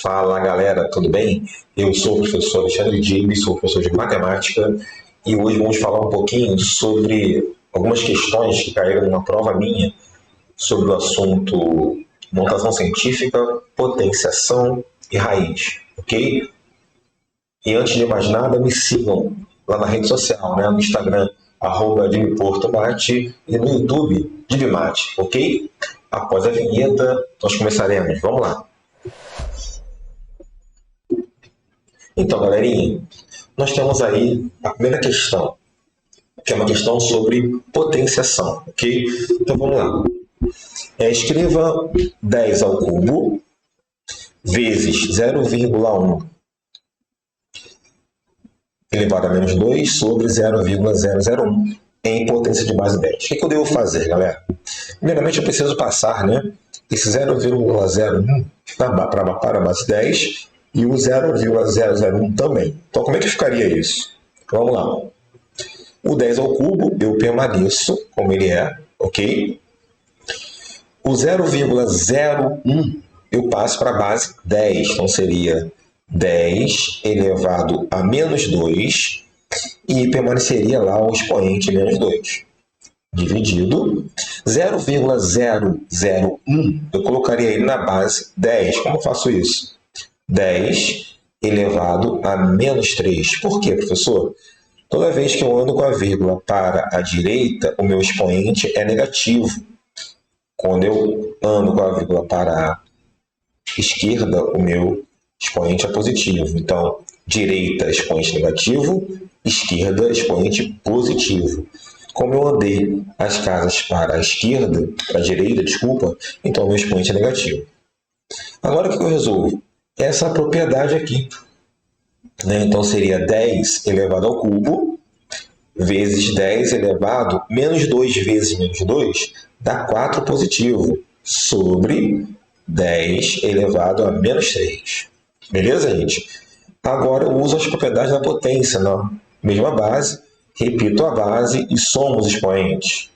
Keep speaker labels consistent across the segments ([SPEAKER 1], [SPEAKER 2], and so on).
[SPEAKER 1] Fala galera, tudo bem? Eu sou o professor Alexandre Dibes, sou professor de matemática e hoje vamos falar um pouquinho sobre algumas questões que caíram numa prova minha sobre o assunto notação científica, potenciação e raiz, ok? E antes de mais nada, me sigam lá na rede social, no Instagram, @DibPortoMate e no YouTube, Dibmate, ok? Após a vinheta, nós começaremos. Vamos lá. Então, galerinha, nós temos aí a primeira questão, que é uma questão sobre potenciação, ok? Então, vamos lá. Escreva 10 ao cubo vezes 0,1 elevado a menos 2 sobre 0,001 em potência de base 10. O que eu devo fazer, galera? Primeiramente, eu preciso passar, esse 0,01 para a base 10 e o 0,001 também. Então, como é que ficaria isso? Vamos lá. O 10 ao cubo, eu permaneço como ele é, ok? O 0,01 eu passo para a base 10, então seria 10 elevado a menos 2 e permaneceria lá o expoente menos 2. Dividido 0,001, eu colocaria ele na base 10. Como eu faço isso? 10 elevado a menos 3. Por quê, professor? Toda vez que eu ando com a vírgula para a direita, o meu expoente é negativo. Quando eu ando com a vírgula para a esquerda, o meu expoente é positivo. Então, direita, expoente negativo, esquerda, expoente positivo. Como eu andei as casas para a esquerda, para a direita, desculpa, então o meu expoente é negativo. Agora, o que eu resolvo? Essa propriedade aqui. Então, seria 10 elevado ao cubo vezes 10 elevado a menos 2 vezes menos 2 dá 4 positivo sobre 10 elevado a menos 3. Beleza, gente? Agora eu uso as propriedades da potência na mesma base, repito a base e somo os expoentes.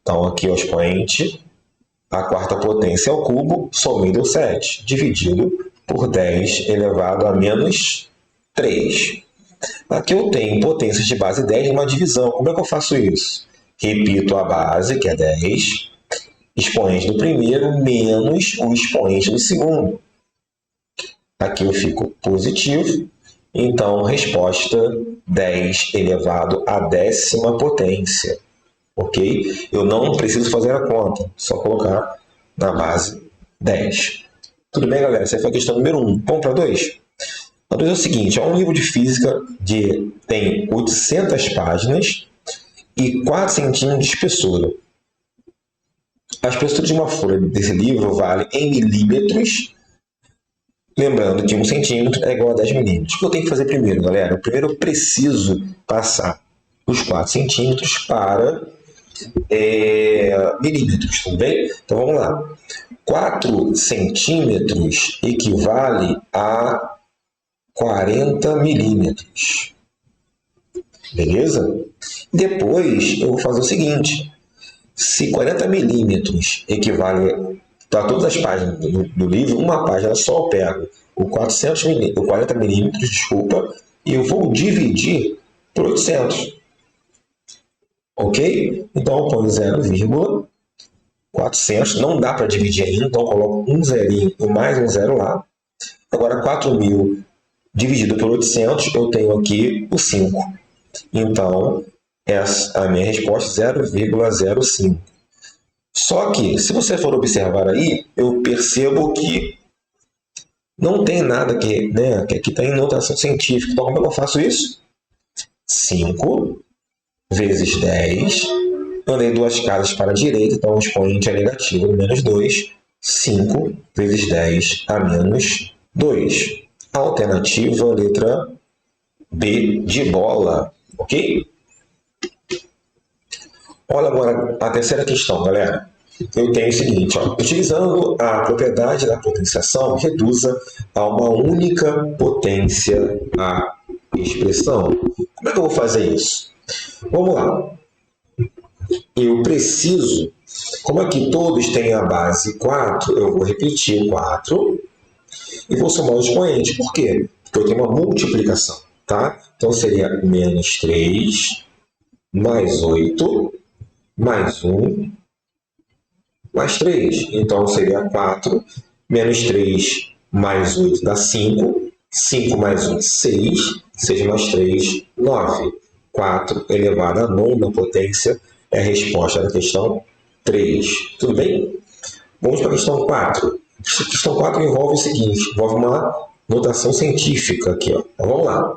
[SPEAKER 1] Então, aqui é o expoente, a quarta potência ao cubo, somei deu 7, dividido por 10 elevado a menos 3. Aqui eu tenho potências de base 10 uma divisão. Como é que eu faço isso? Repito a base, que é 10, expoente do primeiro menos o expoente do segundo. Aqui eu fico positivo. Então, resposta 10 elevado à décima potência. Ok? Eu não preciso fazer a conta, só colocar na base 10. Tudo bem, galera? Essa foi a questão número 1. Vamos para 2? A 2 é o seguinte, é um livro de física tem 800 páginas e 4 centímetros de espessura. A espessura de uma folha desse livro vale em milímetros. Lembrando que 1 centímetro é igual a 10 milímetros. O que eu tenho que fazer primeiro, galera? Primeiro eu preciso passar os 4 centímetros para milímetros, tudo bem? Então vamos lá. 4 centímetros equivale a 40 milímetros. Beleza? Depois eu vou fazer o seguinte. Se 40 milímetros equivale a todas as páginas do livro, uma página só eu pego o 40 milímetros, desculpa, e eu vou dividir por 800. Ok? Então eu ponho 0,400. Não dá para dividir ainda, então eu coloco um zerinho e mais um zero lá. Agora 4.000 dividido por 800, eu tenho aqui o 5. Então, essa a minha resposta 0,05. Só que, se você for observar aí, eu percebo que não tem nada que aqui está em notação científica. Então, como é que eu faço isso? 5 vezes 10. Andei 2 casas para a direita, então o expoente é negativo, menos 2. 5 vezes 10 a menos 2. Alternativa, letra B de bola. Ok? Olha agora a terceira questão, galera. Eu tenho o seguinte, utilizando a propriedade da potenciação, reduza a uma única potência a expressão. Como é que eu vou fazer isso? Vamos lá. Eu preciso, como aqui todos têm a base 4, eu vou repetir 4. e vou somar o expoente. Por quê? Porque eu tenho uma multiplicação. Tá? Então, seria menos 3, mais 8, mais 1, mais 3. Então, seria 4, menos 3 mais 8 dá 5. 5 mais 1, 6. 6 mais 3, 9. 4 elevado à nona potência é a resposta da questão 3. Tudo bem? Vamos para a questão 4. A questão 4 envolve o seguinte, envolve uma notação científica aqui. Ó. Então, vamos lá.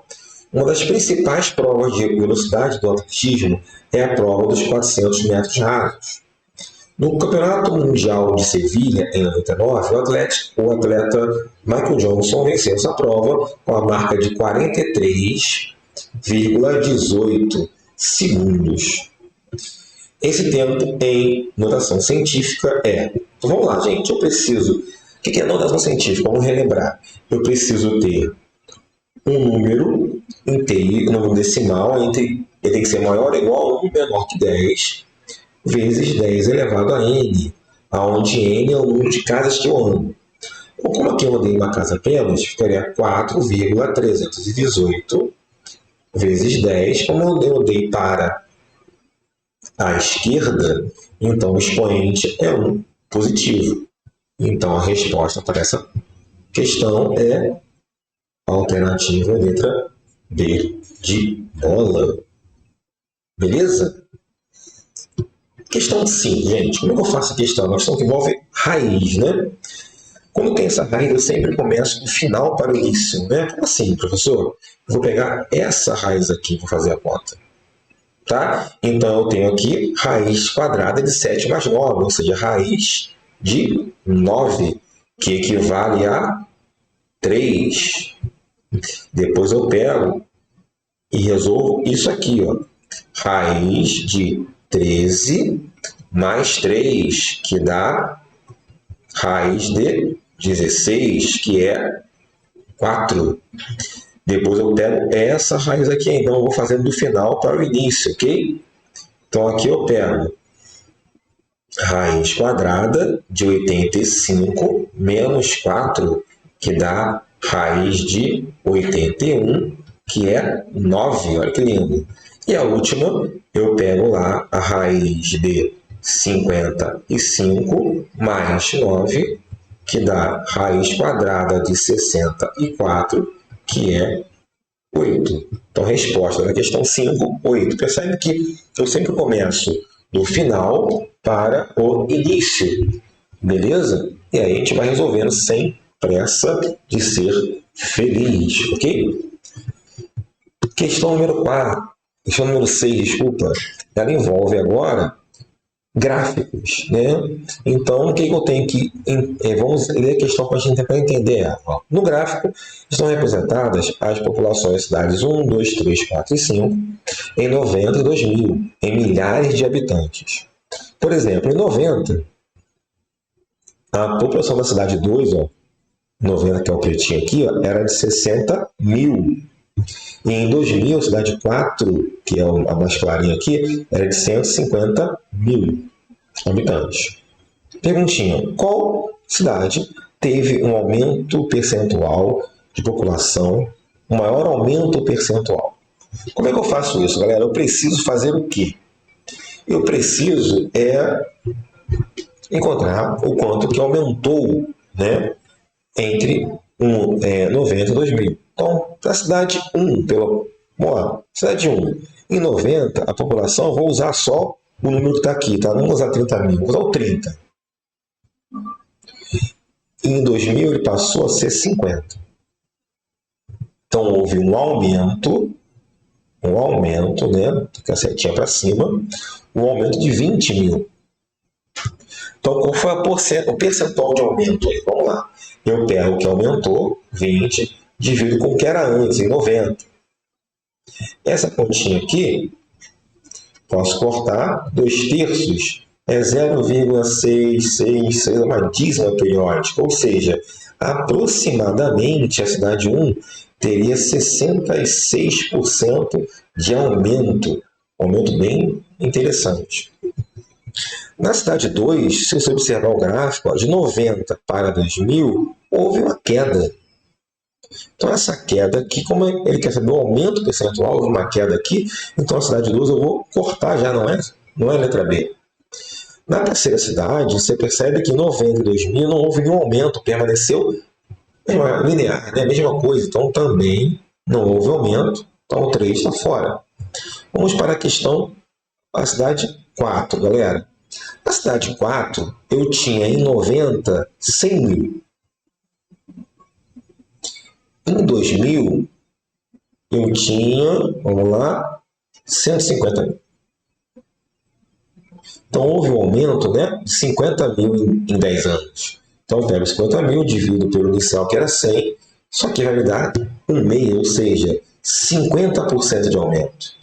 [SPEAKER 1] Uma das principais provas de velocidade do atletismo é a prova dos 400 metros rasos. No Campeonato Mundial de Sevilha, em 99, o atleta Michael Johnson venceu essa prova com a marca de 43,18 segundos. Esse tempo em notação científica é... Então, vamos lá, gente. Eu preciso... O que é notação científica? Vamos relembrar. Eu preciso ter um número inteiro, um número decimal, ele tem que ser maior ou igual a 1 menor que 10, vezes 10 elevado a n, onde n é o número de casas que eu ando. Então, como aqui eu andei em uma casa apenas, ficaria 4,318 vezes 10. Como eu andei para a esquerda, então o expoente é 1 positivo. Então, a resposta para essa questão é a alternativa letra B de bola. Beleza? Questão 5, gente. Como é que eu faço a questão? Uma questão que envolve raiz, né? Quando tem essa raiz, eu sempre começo do final para o início, né? Como assim, professor? Eu vou pegar essa raiz aqui para fazer a conta. Tá? Então, eu tenho aqui raiz quadrada de 7 mais 9, ou seja, raiz de 9, que equivale a 3. Depois eu pego e resolvo isso aqui, ó. Raiz de 13 mais 3, que dá raiz de 16, que é 4. Depois eu pego essa raiz aqui, então eu vou fazendo do final para o início, ok? Então aqui eu pego raiz quadrada de 85 menos 4, que dá raiz de 81, que é 9. Olha que lindo. E a última, eu pego lá a raiz de 55 mais 9, que dá raiz quadrada de 64, que é 8. Então, resposta da questão 5, 8. Percebe que eu sempre começo do final para o início. Beleza? E aí a gente vai resolvendo sem pressa de ser feliz, ok? Questão número 4. Questão número 6, desculpa. Ela envolve agora gráficos, né? Então, o que eu tenho que... Vamos ler a questão para a gente tentar entender ela. No gráfico, estão representadas as populações das cidades 1, 2, 3, 4 e 5 em 90 e 2000, em milhares de habitantes. Por exemplo, em 90, a população da cidade 2, ó, 90, que é o pretinho aqui, ó, era de 60 mil. E em 2000, a cidade 4, que é a mais clarinha aqui, era de 150 mil habitantes. Perguntinha: qual cidade teve um aumento percentual de população, um maior aumento percentual? Como é que eu faço isso, galera? Eu preciso fazer o quê? Eu preciso encontrar o quanto que aumentou, né, entre 90 e 2000. Então, a cidade 1, cidade 1, em 90, a população, eu vou usar só o número que está aqui, tá? Não vou usar 30 mil, vou usar o 30. E em 2000, ele passou a ser 50. Então, houve um aumento, né? Com a setinha para cima, um aumento de 20 mil. Então, qual foi o percentual de aumento aí? Vamos lá. Eu pego o que aumentou, 20, divido com o que era antes, em 90. Essa continha aqui, posso cortar, 2/3 é 0,666, uma dízima periódica, ou seja, aproximadamente a cidade 1 teria 66% de aumento. Um aumento bem interessante. Na cidade 2, se você observar o gráfico, de 90 para 2000, houve uma queda. Então, essa queda aqui, como ele quer saber o aumento percentual, houve uma queda aqui, então a cidade 12 eu vou cortar já, não é a letra B. Na terceira cidade, você percebe que em 90 e 2000 não houve nenhum aumento, permaneceu linear, né? A mesma coisa, então também não houve aumento, então o 3 está fora. Vamos para a questão, a cidade 4, galera. A cidade 4, eu tinha em 90, 100 mil. Em 2000, eu tinha, vamos lá, 150 mil. Então, houve um aumento, né, de 50 mil em 10 anos. Então, eu pego 50 mil, divido pelo inicial, que era 100, só que vai me dar 1,6, ou seja, 50% de aumento.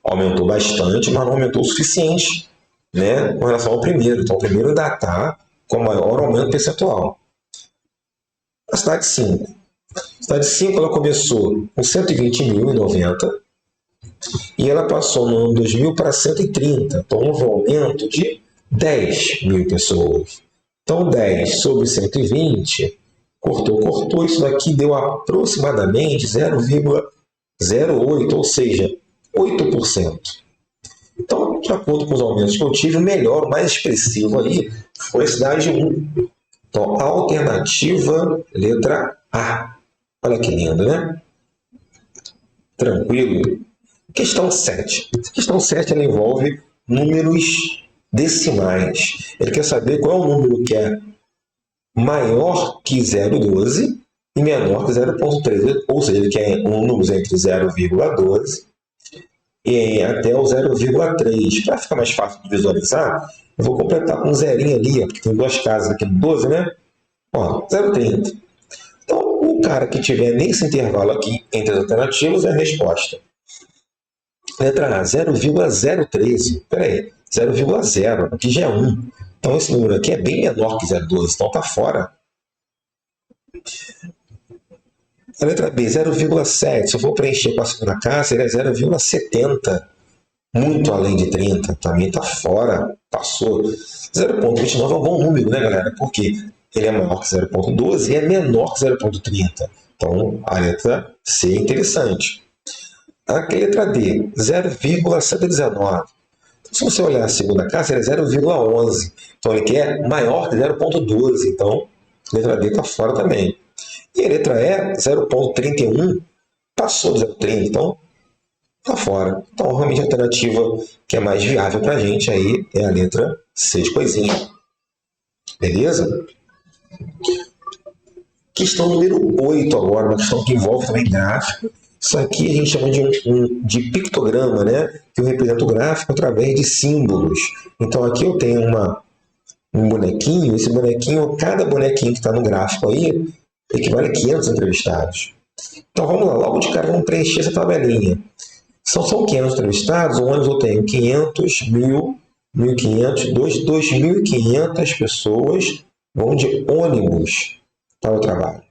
[SPEAKER 1] Aumentou bastante, mas não aumentou o suficiente, né, com relação ao primeiro. Então, o primeiro ainda está com maior aumento percentual. A cidade 5. A cidade 5 ela começou com 120 mil em 90 e ela passou no ano 2000 para 130. Então, houve um aumento de 10 mil pessoas. Então, 10 sobre 120, cortou. Isso daqui deu aproximadamente 0,08, ou seja, 8%. Então, de acordo com os aumentos que eu tive, o melhor, o mais expressivo aí foi a cidade 1. Então, alternativa letra A. Olha que lindo, né? Tranquilo. Questão 7. A questão 7 ela envolve números decimais. Ele quer saber qual é o número que é maior que 0,12 e menor que 0,13. Ou seja, ele quer um número entre 0,12 e até o 0,3. Para ficar mais fácil de visualizar, eu vou completar com um zerinho ali, porque tem duas casas aqui no 12, né? Ó, 0,30. Então, o cara que tiver nesse intervalo aqui entre as alternativas é a resposta. Letra A, 0,013. Espera aí, 0,0, aqui já é 1. Então, esse número aqui é bem menor que 0,12, então está fora. A letra B, 0,7. Se eu for preencher com a segunda casa, seria 0,70. Muito além de 30, também está fora, passou. 0,29 é um bom número, né, galera? Porque ele é maior que 0,12 e é menor que 0,30. Então, a letra C é interessante. Aqui a letra D, 0,119. Se você olhar a segunda casa, ele é 0,11. Então, ele quer maior que 0,12. Então, a letra D está fora também. E a letra E, 0,31, passou do 0,30. Então, está fora. Então, realmente, a alternativa que é mais viável para a gente aí é a letra C de coisinha. Beleza? Questão número 8 agora, uma questão que envolve também gráfico. Isso aqui a gente chama de pictograma, né? Que eu represento o gráfico através de símbolos. Então, aqui eu tenho um bonequinho. Esse bonequinho, cada bonequinho que está no gráfico aí, equivale a 500 entrevistados. Então, vamos lá. Logo de cara, vamos preencher essa tabelinha. São 500 entrevistados, o ônibus eu tenho 500, 1.000, 1.500, 2.500 pessoas vão de ônibus para o trabalho.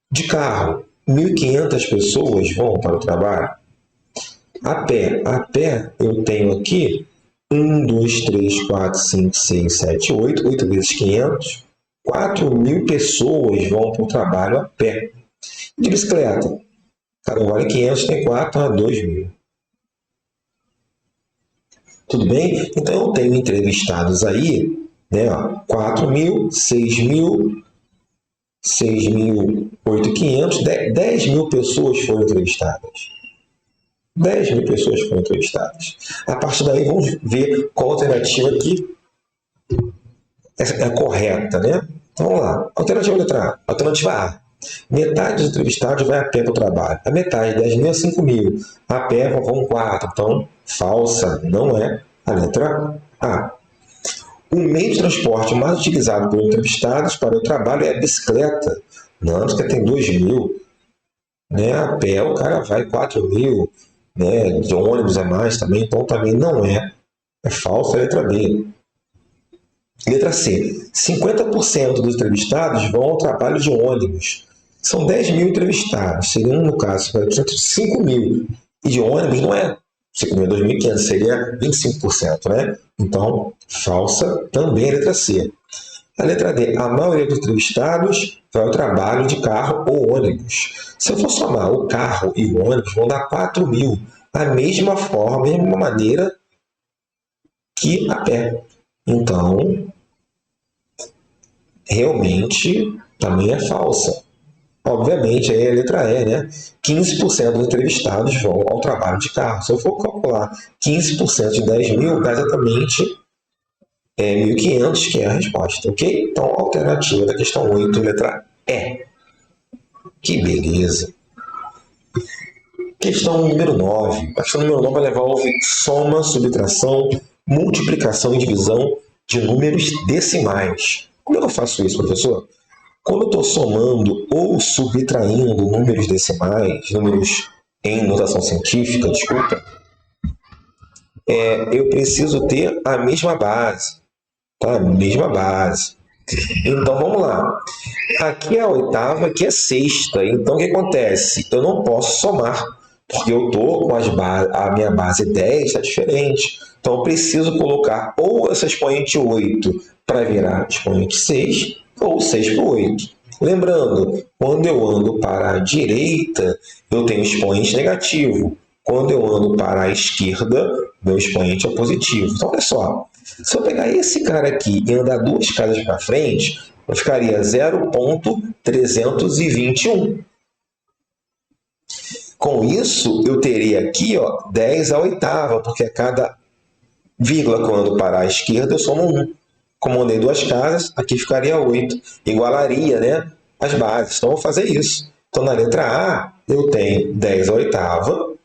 [SPEAKER 1] De carro, 1.500 pessoas vão para o trabalho. A pé eu tenho aqui 1, 2, 3, 4, 5, 6, 7, 8, 8 vezes 500, 4.000 pessoas vão para o trabalho a pé. De bicicleta, cada um vale 500, tem 4, 2.000. Tudo bem? Então, eu tenho entrevistados aí, né, 4.000, 6.000, 6.000, 8.500, 10.000 pessoas foram entrevistadas. 10.000 pessoas foram entrevistadas. A partir daí, vamos ver qual alternativa aqui é correta, né? Então, vamos lá. Alternativa letra A. Alternativa A. Metade dos entrevistados vai a pé para o trabalho. A metade, 10.000 a 5.000. A pé vão 4. Então, falsa, não é a letra A. O meio de transporte mais utilizado por entrevistados para o trabalho é a bicicleta. Não, a bicicleta tem 2.000. Né? A pé o cara vai 4.000. Né? De ônibus é mais também. Então, também não é. É falsa a letra B. Letra C. 50% dos entrevistados vão ao trabalho de ônibus. São 10.000 entrevistados. Seriam, no caso, 5.000. E de ônibus não é 5.000, é 2.500. Seria 25%. Né? Então, falsa também a letra C. A letra D, a maioria dos entrevistados vai ao trabalho de carro ou ônibus. Se eu for somar o carro e o ônibus, vão dar 4.000. Da mesma forma, da mesma maneira que a pé. Então, realmente, também é falsa. Obviamente, aí é a letra E, né? 15% dos entrevistados vão ao trabalho de carro. Se eu for calcular 15% de 10.000, dá exatamente 1.500, que é a resposta, ok? Então, a alternativa da questão 8, letra E. Que beleza! Questão número 9. A questão número 9 envolve soma, subtração, multiplicação e divisão de números decimais. Como é que eu faço isso, professor? Quando eu estou somando ou subtraindo números decimais, números em notação científica, desculpa, eu preciso ter a mesma base, tá? Mesma base. Então, vamos lá. Aqui é a oitava, aqui é a sexta. Então, o que acontece? Eu não posso somar, porque eu estou com a minha base 10, está diferente. Então, eu preciso colocar ou essa expoente 8 para virar expoente 6, ou 6 para 8. Lembrando, quando eu ando para a direita, eu tenho expoente negativo. Quando eu ando para a esquerda, meu expoente é positivo. Então, olha só. Se eu pegar esse cara aqui e andar 2 casas para frente, eu ficaria 0,321. Com isso, eu teria aqui 10 à oitava, porque a cada vírgula, quando para a esquerda, eu somo 1. Como andei 2 casas, aqui ficaria 8. Igualaria, né, as bases. Então, eu vou fazer isso. Então, na letra A, eu tenho 10 à oitava.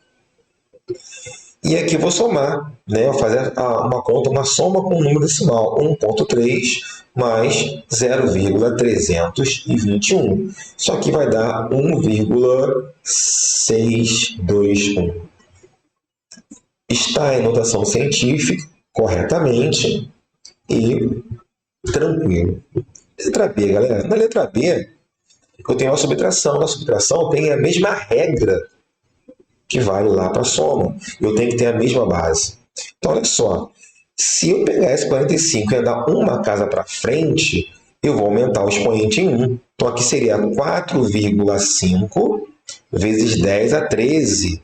[SPEAKER 1] E aqui eu vou somar, né? Vou fazer uma conta, uma soma com um número decimal, 1,3 mais 0,321. Isso aqui vai dar 1,621. Está em notação científica, corretamente e tranquilo. Letra B, galera. Na letra B, eu tenho a subtração. Na subtração, tem a mesma regra que vale lá para a soma. Eu tenho que ter a mesma base. Então, olha só. Se eu pegar esse 45 e andar uma casa para frente, eu vou aumentar o expoente em 1. Então, aqui seria 4,5 vezes 10 a 13,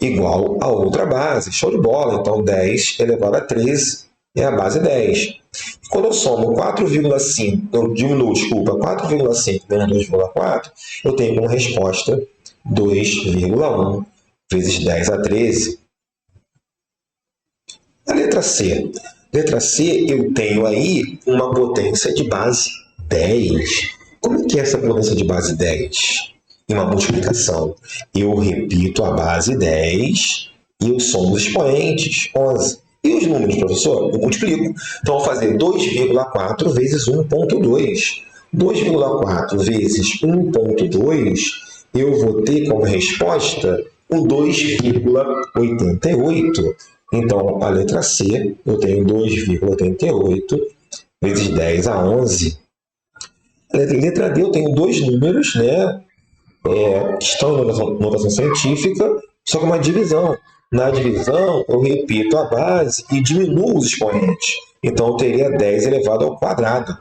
[SPEAKER 1] igual a outra base. Show de bola. Então, 10 elevado a 13 é a base 10. Quando eu somo 4,5, eu diminuo, desculpa, 4,5 menos 2,4, eu tenho como resposta 2,1 vezes 10 a 13. A letra C. Letra C, eu tenho aí uma potência de base 10. Como é que é essa potência de base 10? Em uma multiplicação. Eu repito a base 10 e eu somo os expoentes, 11. E os números, professor? Eu multiplico. Então, eu vou fazer 2,4 vezes 1,2. 2,4 vezes 1,2, eu vou ter como resposta o 2,88. Então, a letra C, eu tenho 2,88 vezes 10 a 11. A letra D, eu tenho 2 números, né, que estão na notação científica, só que uma divisão. Na divisão, eu repito a base e diminuo os expoentes. Então, eu teria 10 elevado ao quadrado.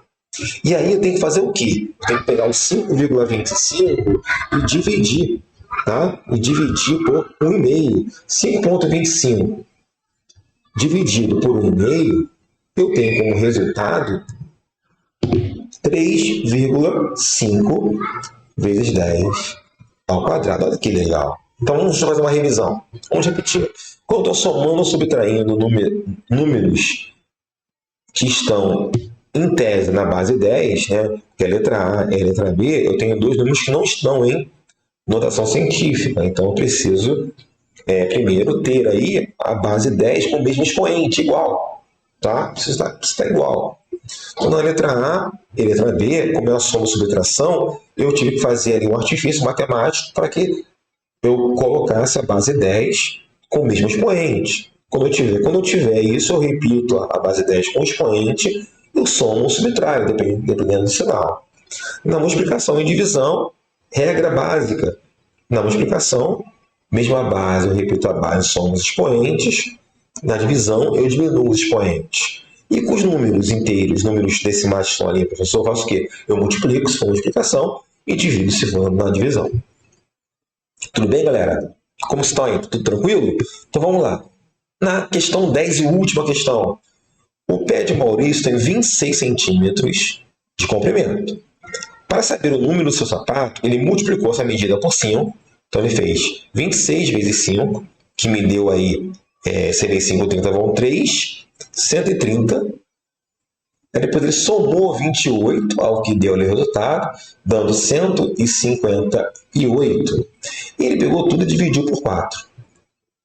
[SPEAKER 1] E aí eu tenho que fazer o quê? Eu tenho que pegar os 5,25 e dividir, tá? E dividir por 1,5. 5,25 dividido por 1,5, eu tenho como resultado 3,5 vezes 10 ao quadrado. Olha que legal. Então, vamos fazer uma revisão. Vamos repetir. Quando eu estou somando ou subtraindo números que estão em tese na base 10, né, que é a letra A e a letra B, eu tenho 2 números que não estão em notação científica. Então, eu preciso primeiro ter aí a base 10 com o mesmo expoente, igual. Tá? Precisa estar igual. Então, na letra A e letra B, como é a soma ou subtração, eu tive que fazer ali um artifício matemático para que eu colocasse a base 10 com o mesmo expoente. Quando eu tiver isso, eu repito a base 10 com o expoente, eu somo ou subtraio, dependendo do sinal. Na multiplicação e divisão, regra básica. Na multiplicação, mesma base, eu repito a base, somo os expoentes. Na divisão, eu diminuo os expoentes. E com os números inteiros, números decimais que estão ali, professor, eu faço o quê? Eu multiplico se for multiplicação e divido se for na divisão. Tudo bem, galera? Como estão aí? Tudo tranquilo? Então vamos lá. Na questão 10 e última questão. O pé de Maurício tem 26 centímetros de comprimento. Para saber o número do seu sapato, ele multiplicou essa medida por 5. Então ele fez 26 vezes 5, que me deu aí, seria 5, 30, vão 3, 130. Aí depois ele somou 28, ao que deu ali o resultado, dando 158. E ele pegou tudo e dividiu por 4.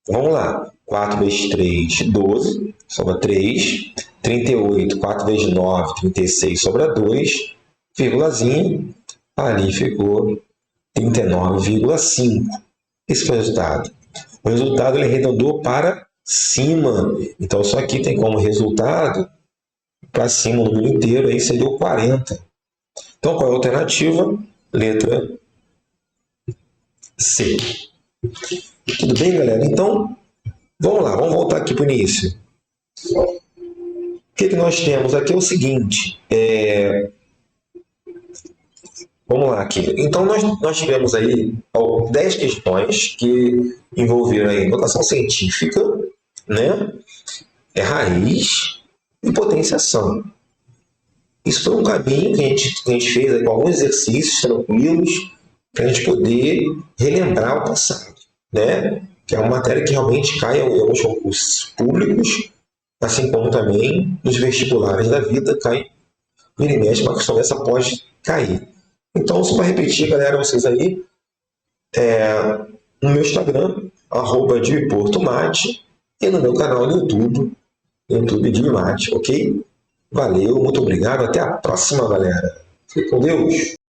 [SPEAKER 1] Então, vamos lá. 4 vezes 3, 12, sobra 3. 38, 4 vezes 9, 36, sobra 2. Vírgulazinha, ali ficou 39,5. Esse foi o resultado. O resultado ele arredondou para cima. Então, isso aqui tem como resultado para cima o número inteiro, aí seria o 40. Então, qual é a alternativa? Letra C. Tudo bem, galera? Então, vamos lá, vamos voltar aqui para o início. O que nós temos aqui é o seguinte. Vamos lá aqui. Então, nós tivemos aí 10 questões que envolveram aí notação científica, né? Raiz e potenciação. Isso foi um caminho que a gente fez aí com alguns exercícios tranquilos para a gente poder relembrar o passado, né? Que é uma matéria que realmente cai em alguns concursos públicos, assim como também nos vestibulares da vida cai vira e mexe, uma questão dessa pode cair. Então, só para repetir, galera, vocês aí, no meu Instagram, @DiviPortoMate, e no meu canal no YouTube DiviMate, ok? Valeu, muito obrigado, até a próxima, galera. Fique com Deus!